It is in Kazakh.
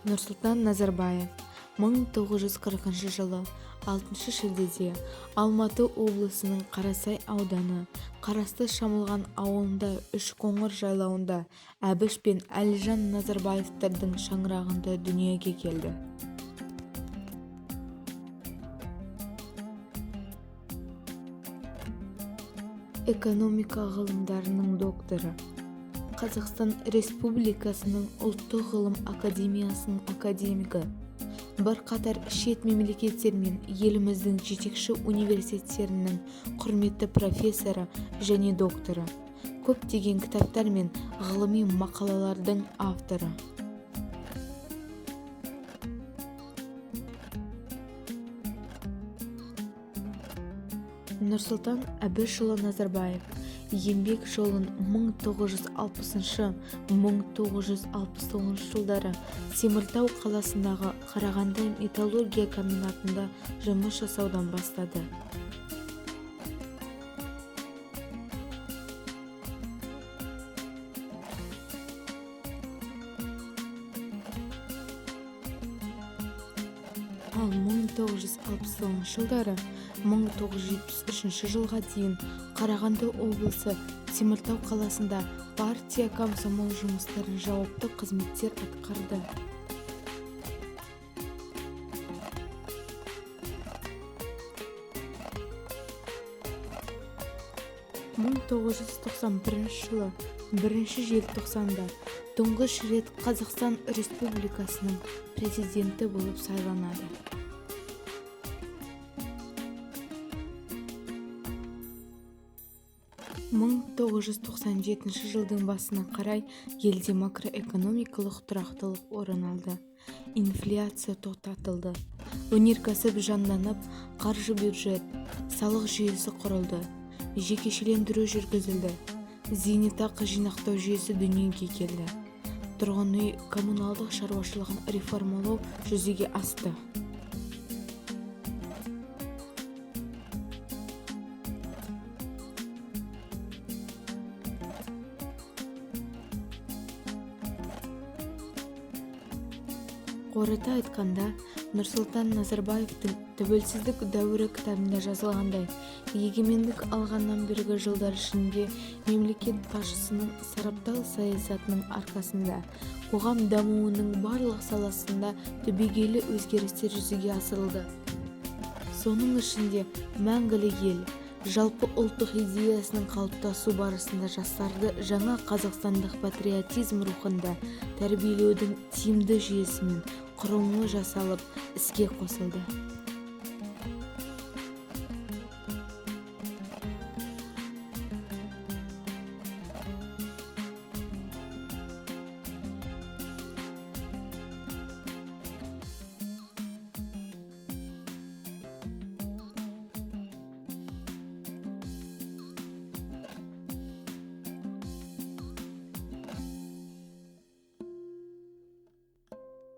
Нұрсұлтан Назарбаев 1940 жылы 6 шілдеде Алматы облысының Қарасай ауданы қарасты Шамылған ауылында Үшқоңыр жайлауында Әбіш пен Әлжан Назарбаевтардың шаңырағында дүниеге келді. Экономика ғылымдарының докторы, Қазақстан Республикасының ұлттық ғылым академиясының академигі, бірқатар шет мемлекеттер мен еліміздің жетекші университеттерінің құрметті профессоры және докторы, көптеген кітаптар мен ғылыми мақалалардың авторы. Нұрсұлтан Әбішұлы Назарбаев еңбек жолын 1960-1969 жылдары Теміртау қаласындағы Қарағанды металлургия комбинатында жұмыс жасаудан бастады. Ал 1960 жылдары 1973 жылға дейін Қарағанды облысы Теміртау қаласында партия комсомол жұмыстарын жауапты қызметтер атқарды. Мың 1991 жылы 1 желтоқсанда тұңғыш рет Қазақстан Республикасының президенті болып сайланады. 1997 жылдың басына қарай елде макроэкономикалық тұрақтылық орын алды. Инфляция тоқтатылды. Өнеркәсіп жанданып, қаржы бюджет, салық жүйесі құрылды. Жекешелендіру жүргізілді. Зейнетақы жинақтау жүйесі дүниеге келді. Тұрғын үй коммуналдық шаруашылығын реформалау жүзеге асты. Қорыта айтқанда, Нұрсұлтан Назарбаевтың тәуелсіздік дәуірі кітабында жазылғандай, егемендік алғаннан бергі жылдар ішінде мемлекет басшысының сарабдал саясатының арқасында қоғам дамуының барлық саласында түбегейлі өзгерістер жүзеге асырылды. Соның ішінде мәңгілік ел, жалпы ұлттық идеясының қалыптасу барысында жастарды жаңа қазақстандық патриотизм рухында тәрбиелеудің тиімді жүйесі мен құрылымы жасалып іске қосылды.